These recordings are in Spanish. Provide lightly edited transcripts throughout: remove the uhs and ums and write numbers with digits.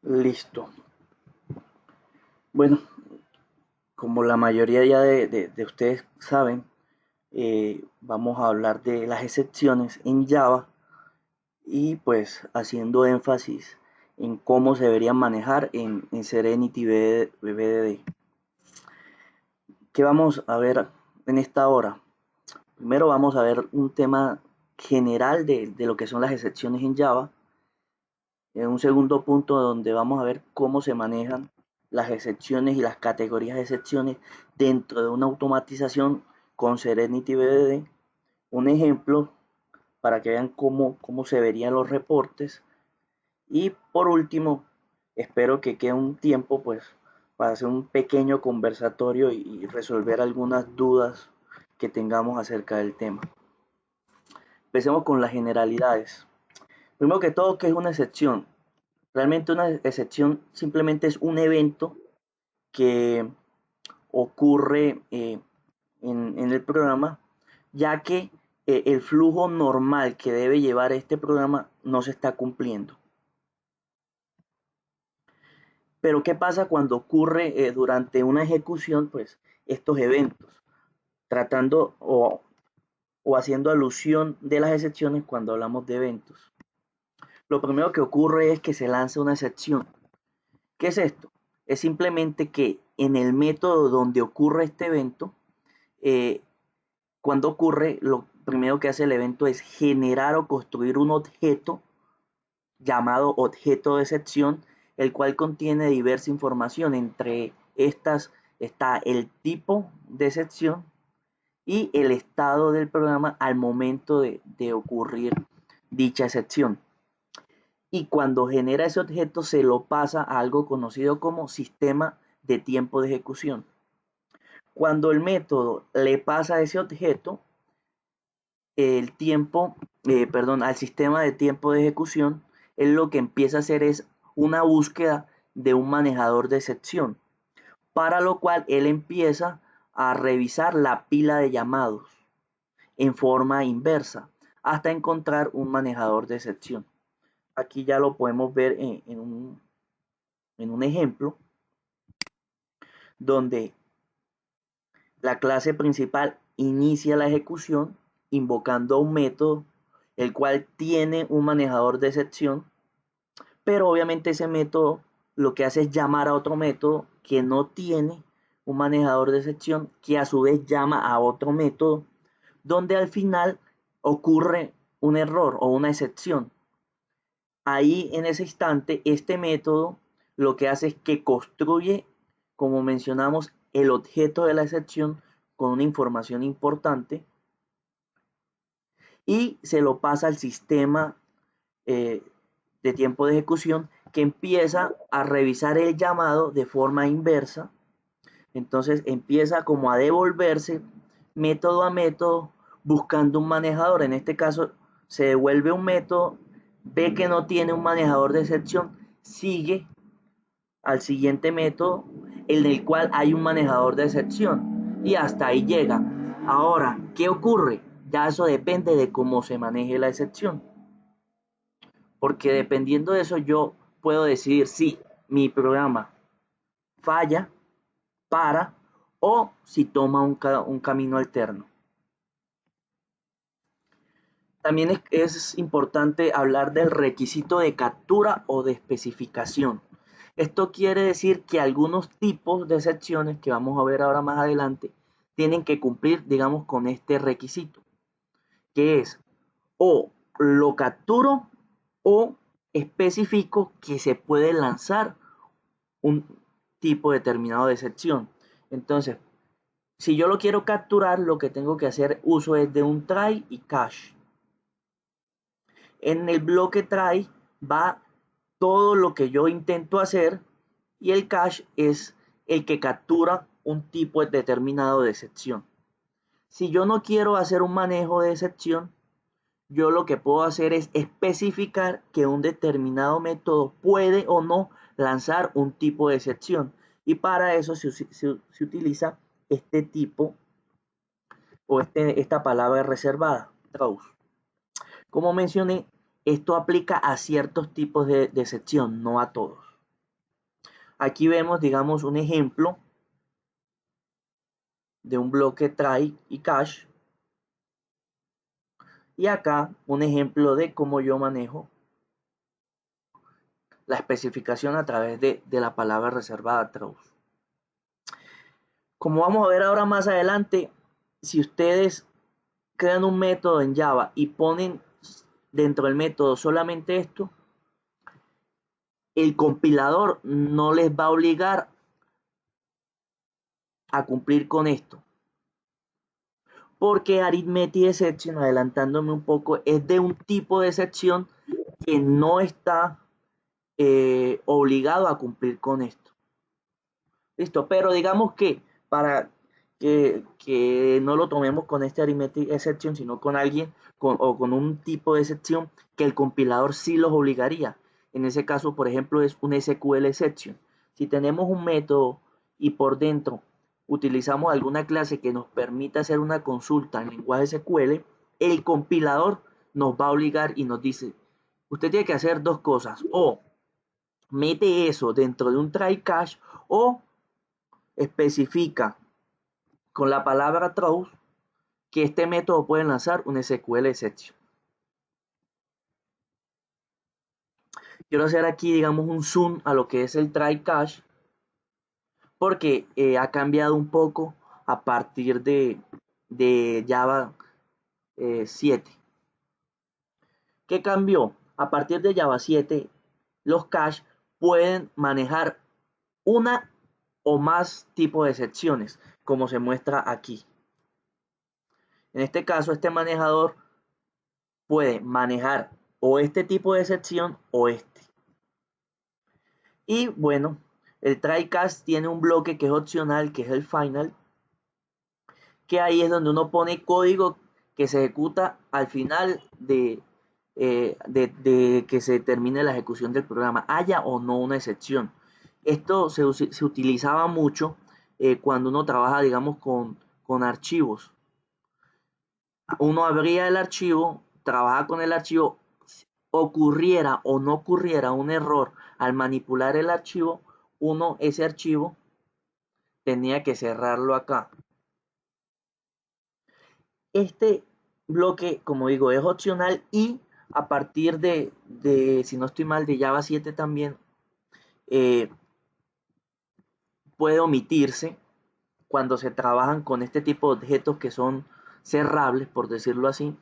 Listo. Bueno, como la mayoría ya de ustedes saben, vamos a hablar de las excepciones en Java y pues haciendo énfasis en cómo se deberían manejar en Serenity BDD. ¿Qué vamos a ver en esta hora? Primero vamos a ver un tema general de lo que son las excepciones en Java. En un segundo punto donde vamos a ver cómo se manejan las excepciones y las categorías de excepciones dentro de una automatización con Serenity BDD. Un ejemplo para que vean cómo se verían los reportes. Y por último, espero que quede un tiempo pues para hacer un pequeño conversatorio y resolver algunas dudas que tengamos acerca del tema. Empecemos con las generalidades. Primero que todo, ¿qué es una excepción? Realmente una excepción simplemente es un evento que ocurre en el programa, ya que el flujo normal que debe llevar este programa no se está cumpliendo. Pero ¿qué pasa cuando ocurre durante una ejecución? Pues estos eventos, tratando o haciendo alusión de las excepciones cuando hablamos de eventos. Lo primero que ocurre es que se lanza una excepción. ¿Qué es esto? Es simplemente que en el método donde ocurre este evento, eh, cuando ocurre, lo primero que hace el evento es generar o construir un objeto llamado objeto de excepción, el cual contiene diversa información. Entre estas está el tipo de excepción y el estado del programa al momento de ocurrir dicha excepción. Y cuando genera ese objeto se lo pasa a algo conocido como sistema de tiempo de ejecución. Cuando el método le pasa ese objeto, el tiempo, al sistema de tiempo de ejecución, él lo que empieza a hacer es una búsqueda de un manejador de excepción, para lo cual él empieza a revisar la pila de llamados en forma inversa hasta encontrar un manejador de excepción. Aquí ya lo podemos ver en un ejemplo donde la clase principal inicia la ejecución invocando un método el cual tiene un manejador de excepción, pero obviamente ese método lo que hace es llamar a otro método que no tiene un manejador de excepción, que a su vez llama a otro método, donde al final ocurre un error o una excepción. Ahí en ese instante este método lo que hace es que construye, como mencionamos, el objeto de la excepción con una información importante y se lo pasa al sistema eh, de tiempo de ejecución, que empieza a revisar el llamado de forma inversa. Entonces empieza como a devolverse método a método buscando un manejador. En este caso se devuelve un método, ve que no tiene un manejador de excepción, sigue al siguiente método en el cual hay un manejador de excepción y hasta ahí llega. Ahora, ¿qué ocurre? Ya eso depende de cómo se maneje la excepción, porque dependiendo de eso yo puedo decidir si mi programa falla, para o si toma un camino alterno. También es importante hablar del requisito de captura o de especificación. Esto quiere decir que algunos tipos de excepciones que vamos a ver ahora más adelante tienen que cumplir, digamos, con este requisito, que es o lo capturo o especifico que se puede lanzar un tipo determinado de excepción. Entonces, si yo lo quiero capturar, lo que tengo que hacer uso es de un try y catch. En el bloque try va todo lo que yo intento hacer y el catch es el que captura un tipo determinado de excepción. Si yo no quiero hacer un manejo de excepción, yo lo que puedo hacer es especificar que un determinado método puede o no lanzar un tipo de excepción. Y para eso se utiliza este tipo o esta palabra reservada, throws. Como mencioné, esto aplica a ciertos tipos de excepción, no a todos. Aquí vemos, digamos, un ejemplo de un bloque try y catch. Y acá un ejemplo de cómo yo manejo la especificación a través de la palabra reservada throws. Como vamos a ver ahora más adelante, si ustedes crean un método en Java y ponen dentro del método solamente esto, el compilador no les va a obligar a cumplir con esto. Porque Arithmetic Exception, adelantándome un poco, es de un tipo de excepción que no está obligado a cumplir con esto. Listo, pero digamos que para que no lo tomemos con este Arithmetic Exception, sino con alguien o con un tipo de excepción que el compilador sí los obligaría. En ese caso, por ejemplo, es un SQL Exception. Si tenemos un método y por dentro utilizamos alguna clase que nos permita hacer una consulta en lenguaje SQL, el compilador nos va a obligar y nos dice, usted tiene que hacer dos cosas, o mete eso dentro de un try catch o especifica con la palabra throws que este método puede lanzar un SQL exception. Quiero hacer aquí, digamos, un zoom a lo que es el try catch porque ha cambiado un poco a partir de Java 7. ¿Qué cambió? A partir de Java 7, los cache pueden manejar una o más tipos de excepciones, como se muestra aquí. En este caso, este manejador puede manejar o este tipo de excepción o este. Y bueno, el try catch tiene un bloque que es opcional, que es el final, que ahí es donde uno pone código que se ejecuta al final de que se termine la ejecución del programa, haya o no una excepción. Esto se utilizaba mucho cuando uno trabaja, digamos, con archivos. Uno abría el archivo, trabaja con el archivo, ocurriera o no ocurriera un error al manipular el archivo, ese archivo tenía que cerrarlo acá. Este bloque, como digo, es opcional y a partir si no estoy mal, de Java 7 también eh, puede omitirse cuando se trabajan con este tipo de objetos que son cerrables, por decirlo así,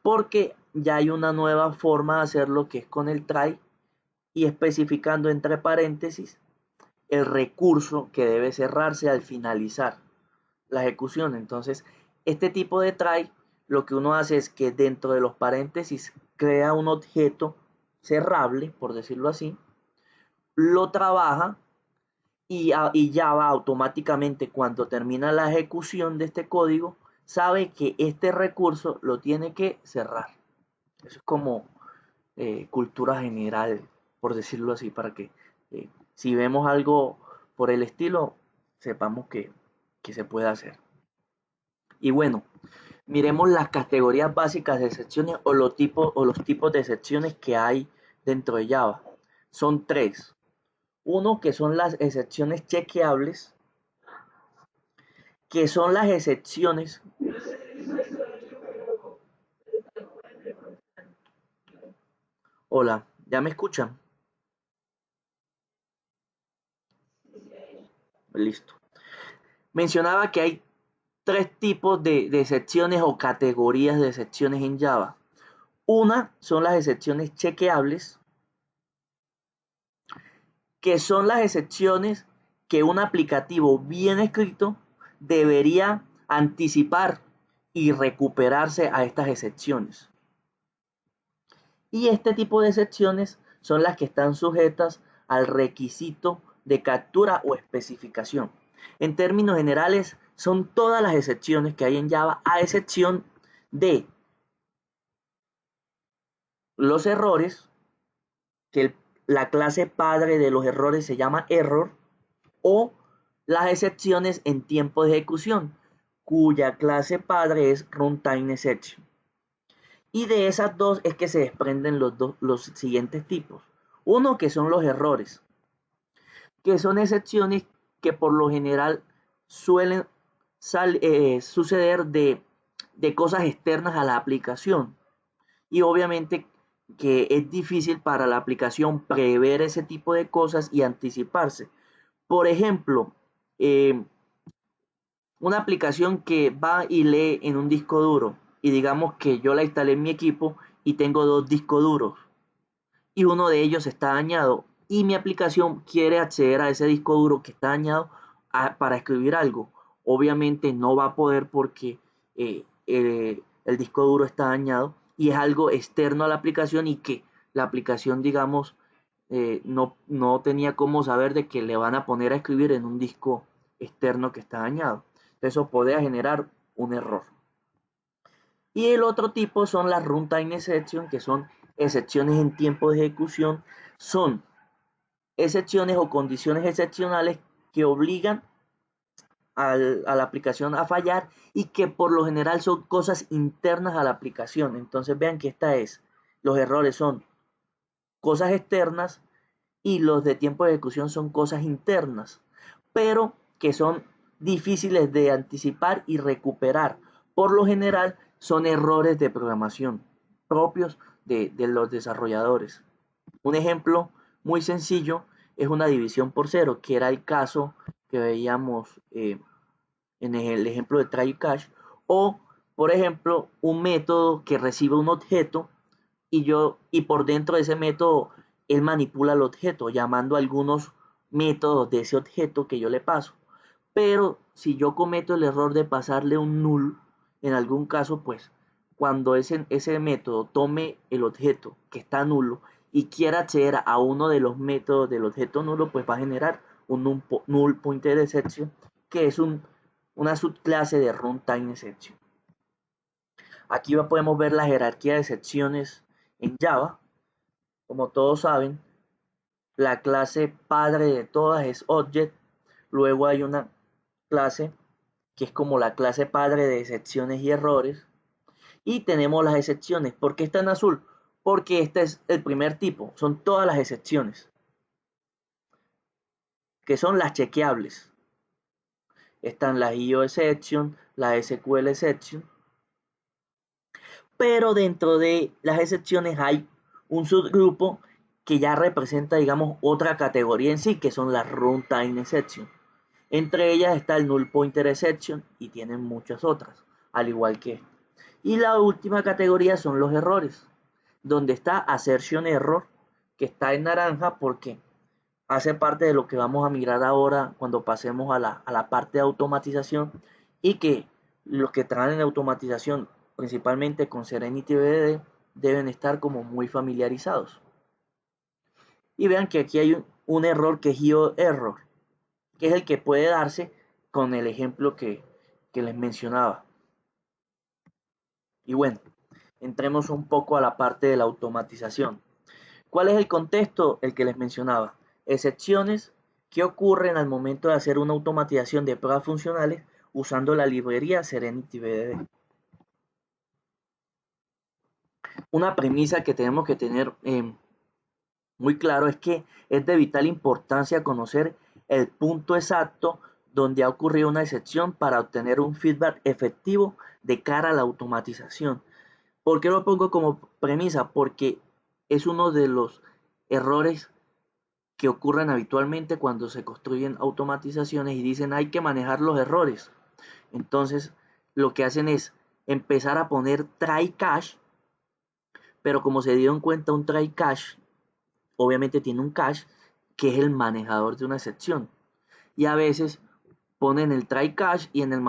porque ya hay una nueva forma de hacerlo que es con el try y especificando entre paréntesis el recurso que debe cerrarse al finalizar la ejecución. Entonces, este tipo de try, lo que uno hace es que dentro de los paréntesis crea un objeto cerrable, por decirlo así, lo trabaja y Java automáticamente cuando termina la ejecución de este código, sabe que este recurso lo tiene que cerrar. Eso es como cultura general, por decirlo así, para que si vemos algo por el estilo, sepamos que se puede hacer. Y bueno, miremos las categorías básicas de secciones o los tipos de secciones que hay dentro de Java. Son tres. Uno que son las excepciones chequeables, que son las excepciones. Hola, ¿ya me escuchan? Listo. Mencionaba que hay tres tipos de secciones o categorías de secciones en Java. Una son las excepciones chequeables, que son las excepciones que un aplicativo bien escrito debería anticipar y recuperarse a estas excepciones. Y este tipo de excepciones son las que están sujetas al requisito de captura o especificación. En términos generales, son todas las excepciones que hay en Java, a excepción de los errores, que la clase padre de los errores se llama error, o las excepciones en tiempo de ejecución, cuya clase padre es runtime exception. Y de esas dos es que se desprenden los siguientes tipos. Uno que son los errores. que son excepciones que por lo general suelen suceder de cosas externas a la aplicación. Y obviamente que es difícil para la aplicación prever ese tipo de cosas y anticiparse. Por ejemplo, una aplicación que va y lee en un disco duro y digamos que yo la instalé en mi equipo y tengo dos discos duros y uno de ellos está dañado y mi aplicación quiere acceder a ese disco duro que está dañado para escribir algo. Obviamente no va a poder porque el disco duro está dañado y es algo externo a la aplicación y que la aplicación, digamos, no tenía cómo saber de que le van a poner a escribir en un disco externo que está dañado. Eso podría generar un error. Y el otro tipo son las runtime exception, que son excepciones en tiempo de ejecución. Son excepciones o condiciones excepcionales que obligan a la aplicación a fallar y que por lo general son cosas internas a la aplicación. Entonces vean que los errores son cosas externas y los de tiempo de ejecución son cosas internas, pero que son difíciles de anticipar y recuperar. Por lo general son errores de programación propios de los desarrolladores. Un ejemplo muy sencillo es una división por cero, que era el caso que veíamos en el ejemplo de try catch, o por ejemplo un método que recibe un objeto y por dentro de ese método él manipula el objeto llamando a algunos métodos de ese objeto que yo le paso. Pero si yo cometo el error de pasarle un null, en algún caso, pues cuando ese método tome el objeto que está nulo y quiera acceder a uno de los métodos del objeto nulo, pues va a generar un null pointer exception, que es una subclase de runtime exception. Aquí podemos ver la jerarquía de excepciones en Java. Como todos saben, la clase padre de todas es Object. Luego hay una clase que es como la clase padre de excepciones y errores. Y tenemos las excepciones. ¿Por qué está en azul? Porque este es el primer tipo. Son todas las excepciones, que son las chequeables. Están las IO exception, la SQL exception. Pero dentro de las excepciones hay un subgrupo que ya representa, digamos, otra categoría en sí, que son las runtime exception. Entre ellas está el null pointer exception y tienen muchas otras, al igual que esta. Y la última categoría son los errores, donde está assertion error, que está en naranja porque hace parte de lo que vamos a mirar ahora cuando pasemos a la parte de automatización y que los que traen en automatización principalmente con Serenity BDD deben estar como muy familiarizados. Y vean que aquí hay un error que es IO error, que es el que puede darse con el ejemplo que les mencionaba. Y bueno, entremos un poco a la parte de la automatización. ¿Cuál es el contexto? El que les mencionaba. Excepciones que ocurren al momento de hacer una automatización de pruebas funcionales usando la librería Serenity BDD. Una premisa que tenemos que tener muy claro es que es de vital importancia conocer el punto exacto donde ha ocurrido una excepción para obtener un feedback efectivo de cara a la automatización. ¿Por qué lo pongo como premisa? Porque es uno de los errores que ocurren habitualmente cuando se construyen automatizaciones y dicen hay que manejar los errores. Entonces lo que hacen es empezar a poner try catch, pero como se dieron cuenta un try catch obviamente tiene un cache que es el manejador de una excepción. Y a veces ponen el try catch y en el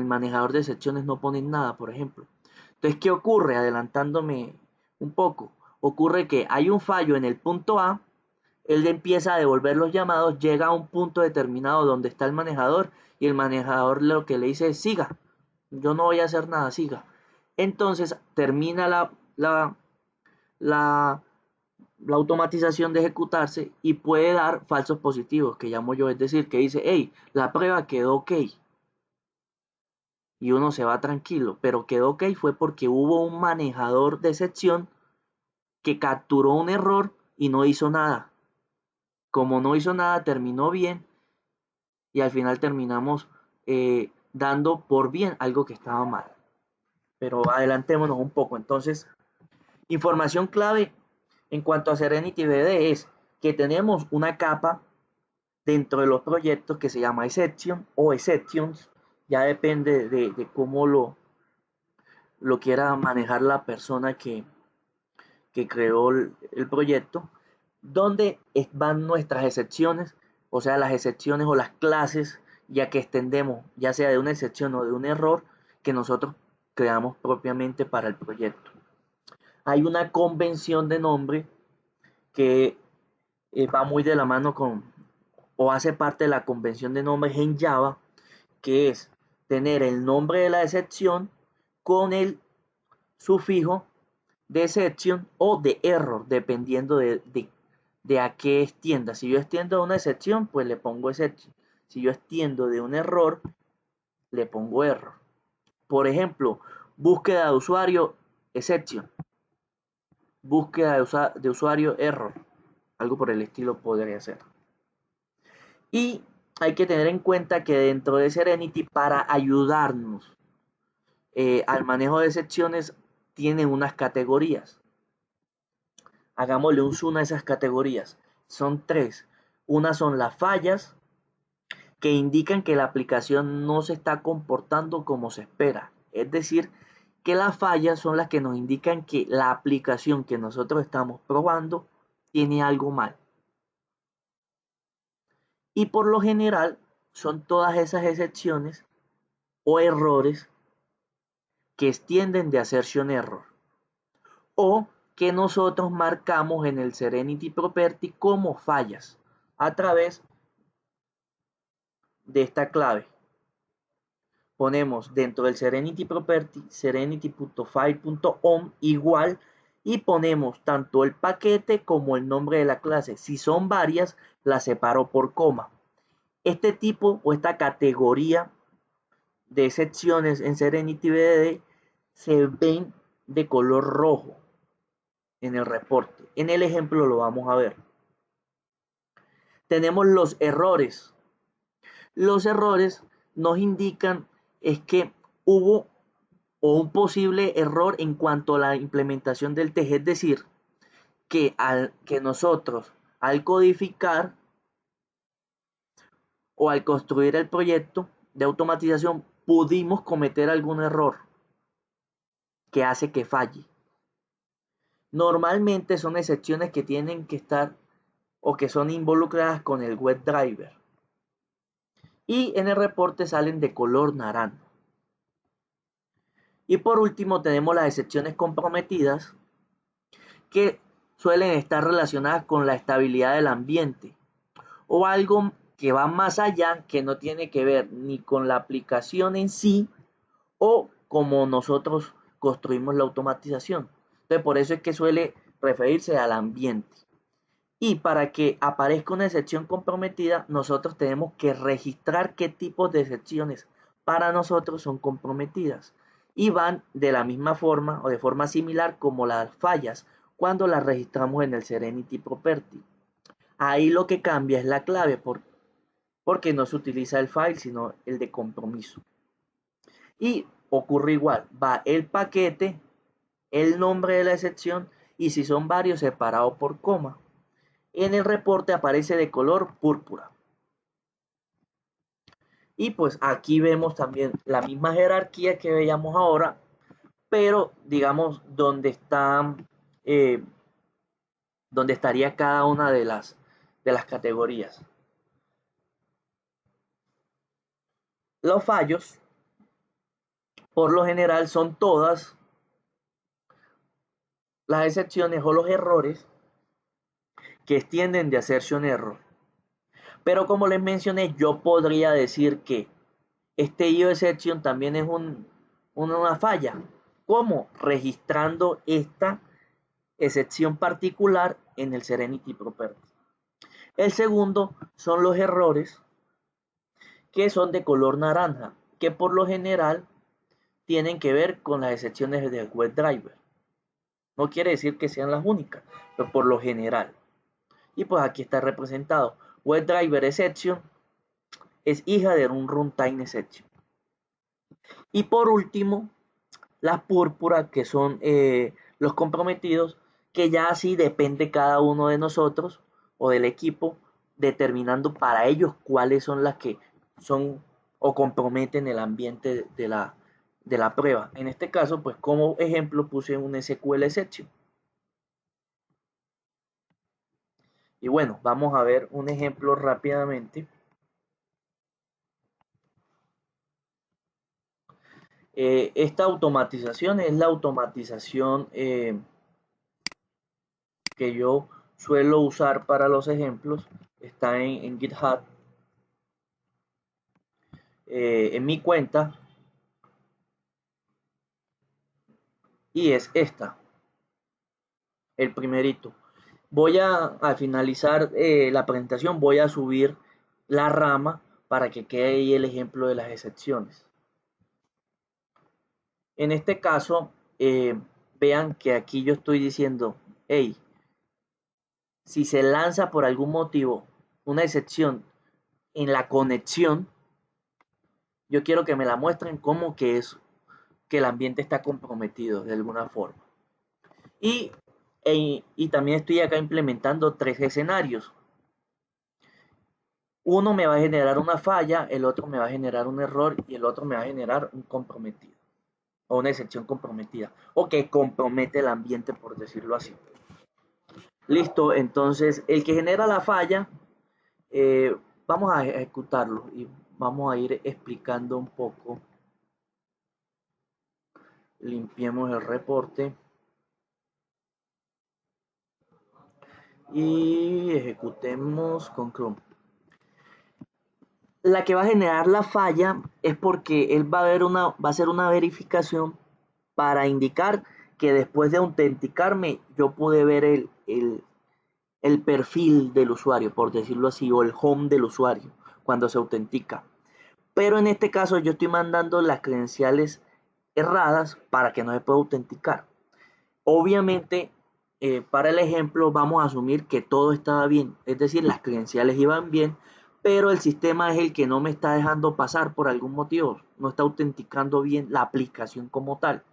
manejador de excepciones no ponen nada, por ejemplo. Entonces, ¿qué ocurre? Adelantándome un poco, ocurre que hay un fallo en el punto A, él empieza a devolver los llamados, llega a un punto determinado donde está el manejador y el manejador lo que le dice es siga, yo no voy a hacer nada, siga. Entonces termina la la automatización de ejecutarse y puede dar falsos positivos, que llamo yo, es decir, que dice, hey, la prueba quedó ok. Y uno se va tranquilo, pero quedó ok fue porque hubo un manejador de excepción que capturó un error y no hizo nada. como no hizo nada, terminó bien y al final terminamos dando por bien algo que estaba mal. Pero adelantémonos un poco. Entonces, información clave en cuanto a Serenity BD es que tenemos una capa dentro de los proyectos que se llama exception o exceptions, ya depende de cómo lo quiera manejar la persona que creó el proyecto, donde van nuestras excepciones, o sea, las excepciones o las clases, ya que extendemos, ya sea de una excepción o de un error, que nosotros creamos propiamente para el proyecto. Hay una convención de nombre que va muy de la mano con, o hace parte de la convención de nombres en Java, que es tener el nombre de la excepción con el sufijo de exception o de error, dependiendo de a qué extienda. Si yo extiendo una excepción, pues le pongo exception. Si yo extiendo de un error, le pongo error. Por ejemplo, búsqueda de usuario, exception. Búsqueda de usuario, error. Algo por el estilo podría ser. Y hay que tener en cuenta que dentro de Serenity, para ayudarnos al manejo de excepciones, tiene unas categorías. Hagámosle un zoom a esas categorías. Son tres. Una son las fallas, que indican que la aplicación no se está comportando como se espera. Es decir, que las fallas son las que nos indican que la aplicación que nosotros estamos probando tiene algo mal. Y por lo general son todas esas excepciones o errores que extienden de assertion error o que nosotros marcamos en el Serenity Property como fallas a través de esta clave. Ponemos dentro del Serenity Property serenity.file.on igual y ponemos tanto el paquete como el nombre de la clase. Si son varias, las separo por coma. Este tipo o esta categoría de excepciones en Serenity BDD se ven de color rojo en el reporte. En el ejemplo lo vamos a ver. Tenemos los errores. Los errores nos indican es que hubo o un posible error en cuanto a la implementación del test, es decir, que nosotros al codificar o al construir el proyecto de automatización pudimos cometer algún error que hace que falle. Normalmente son excepciones que tienen que estar o que son involucradas con el WebDriver. Y en el reporte salen de color naranja. Y por último tenemos las excepciones comprometidas, que suelen estar relacionadas con la estabilidad del ambiente o algo que va más allá, que no tiene que ver ni con la aplicación en sí o como nosotros construimos la automatización. Entonces, por eso es que suele referirse al ambiente. Y para que aparezca una excepción comprometida, nosotros tenemos que registrar qué tipos de excepciones para nosotros son comprometidas. Y van de la misma forma o de forma similar como las fallas cuando las registramos en el Serenity Property. Ahí lo que cambia es la clave porque no se utiliza el file sino el de compromiso. Y ocurre igual, va el paquete, el nombre de la excepción y si son varios separados por coma. En el reporte aparece de color púrpura. Y pues aquí vemos también la misma jerarquía que veíamos ahora, pero digamos eh, donde estaría cada una de las categorías. Los fallos, por lo general, son todas las excepciones o los errores que extienden de assertion error. Pero como les mencioné, yo podría decir que este IO exception también es una falla. ¿Cómo? Registrando esta excepción particular en el Serenity Property. El segundo son los errores que son de color naranja, que por lo general tienen que ver con las excepciones del WebDriver. No quiere decir que sean las únicas, pero por lo general. Y pues aquí está representado. WebDriver exception es hija de un runtime exception. Y por último, las púrpuras, que son los comprometidos, que ya así depende cada uno de nosotros o del equipo, determinando para ellos cuáles son las que son o comprometen el ambiente de la prueba. En este caso, pues como ejemplo puse un SQL exception. Y bueno, vamos a ver un ejemplo rápidamente. Esta automatización es la automatización que yo suelo usar para los ejemplos. Está en GitHub. En mi cuenta. Y es esta, el primerito. Al finalizar la presentación, voy a subir la rama para que quede ahí el ejemplo de las excepciones. En este caso, vean que aquí yo estoy diciendo, hey, si se lanza por algún motivo una excepción en la conexión, yo quiero que me la muestren como que es que el ambiente está comprometido de alguna forma. Y, y también estoy acá implementando 3 escenarios. Uno me va a generar una falla, el otro me va a generar un error y el otro me va a generar un comprometido o una excepción comprometida o que compromete el ambiente, por decirlo así. Listo, entonces el que genera la falla, eh, vamos a ejecutarlo y vamos a ir explicando un poco. Limpiemos el reporte y ejecutemos con Chrome. La que va a generar la falla es porque él va a hacer una verificación para indicar que después de autenticarme yo pude ver el perfil del usuario, por decirlo así, o el home del usuario cuando se autentica. Pero en este caso yo estoy mandando las credenciales erradas para que no se pueda autenticar. Obviamente, para el ejemplo vamos a asumir que todo estaba bien, es decir, las credenciales iban bien, pero el sistema es el que no me está dejando pasar por algún motivo, no está autenticando bien la aplicación como tal,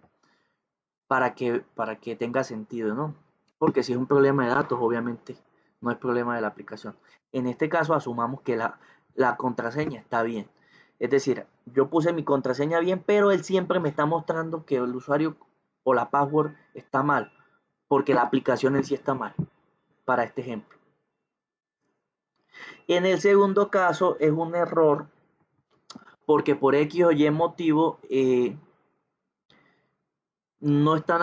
para que tenga sentido, ¿no? Porque si es un problema de datos, obviamente no es problema de la aplicación. En este caso, asumamos que la contraseña está bien. Es decir, yo puse mi contraseña bien, pero él siempre me está mostrando que el usuario o la password está mal, porque la aplicación en sí está mal, para este ejemplo. En el segundo caso es un error porque por X o Y motivo no están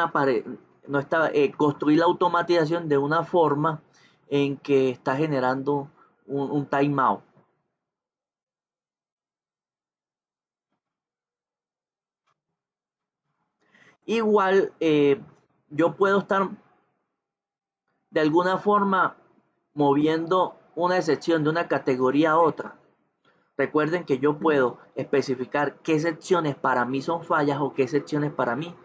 no está construir la automatización de una forma en que está generando un timeout. Igual yo puedo estar de alguna forma moviendo una excepción de una categoría a otra. Recuerden que yo puedo especificar qué secciones para mí son fallas o qué secciones para mí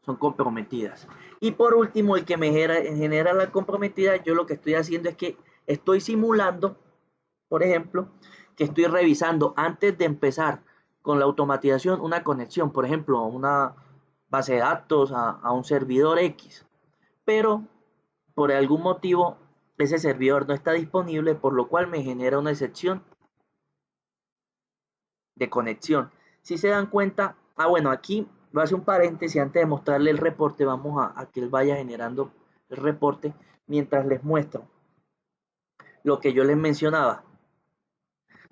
son comprometidas. Y por último, el que me genera la comprometida, yo lo que estoy haciendo es que estoy simulando, por ejemplo, que estoy revisando antes de empezar con la automatización una conexión, por ejemplo, a una base de datos, a un servidor X. Pero por algún motivo ese servidor no está disponible, por lo cual me genera una excepción de conexión. Si se dan cuenta, bueno, aquí voy a hacer un paréntesis antes de mostrarle el reporte, vamos a que él vaya generando el reporte mientras les muestro lo que yo les mencionaba.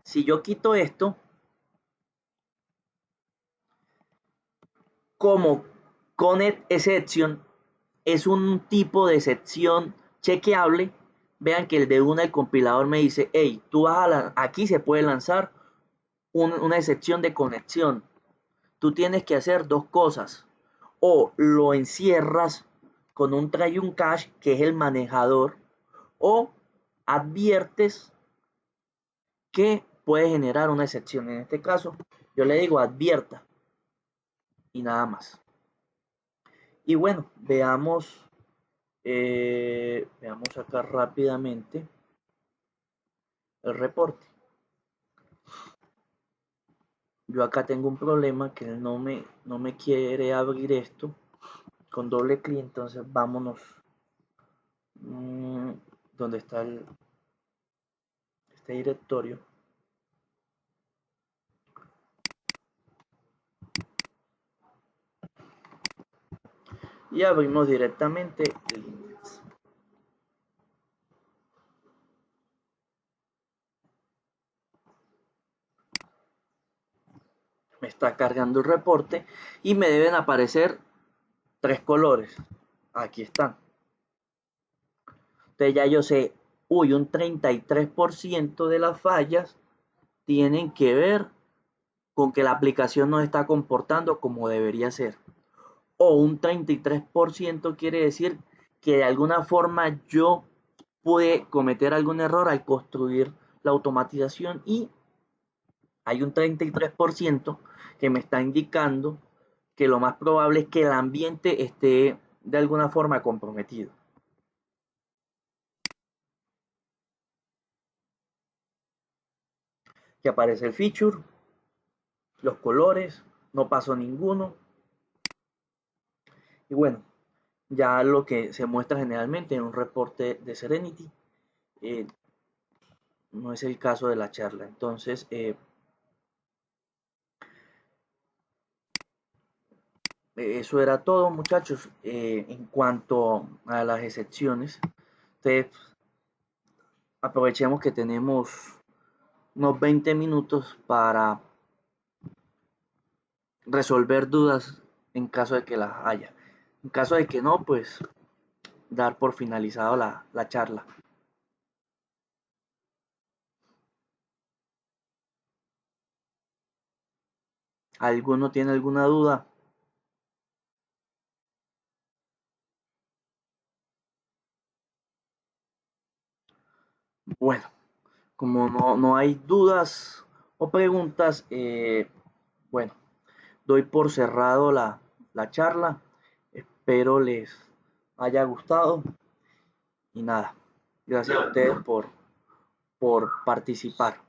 Si yo quito esto, como connect exception es un tipo de excepción chequeable, vean que el de una el compilador me dice, hey, tú vas aquí se puede lanzar una excepción de conexión. Tú tienes que hacer dos cosas. O lo encierras con un try un cache, que es el manejador, o adviertes que puede generar una excepción. En este caso, yo le digo advierta y nada más. Y bueno, veamos acá rápidamente. el reporte. Yo acá tengo un problema que él no me quiere abrir esto con doble clic, entonces vámonos donde está este directorio y abrimos directamente el index. Me está cargando el reporte y me deben aparecer tres colores. Aquí están. Entonces ya yo sé, uy, un 33% de las fallas tienen que ver con que la aplicación no está comportando como debería ser. O un 33% quiere decir que de alguna forma yo pude cometer algún error al construir la automatización y hay un 33% que me está indicando que lo más probable es que el ambiente esté de alguna forma comprometido. Que aparece el feature, los colores, no pasó ninguno. Y bueno, ya lo que se muestra generalmente en un reporte de Serenity eh, no es el caso de la charla. Entonces, eso era todo, muchachos. En cuanto a las excepciones, entonces aprovechemos que tenemos unos 20 minutos para resolver dudas en caso de que las haya. En caso de que no, pues dar por finalizado la charla. ¿Alguno tiene alguna duda? Bueno, como no hay dudas o preguntas, bueno, doy por cerrado la charla. Espero les haya gustado y nada, gracias a ustedes por participar.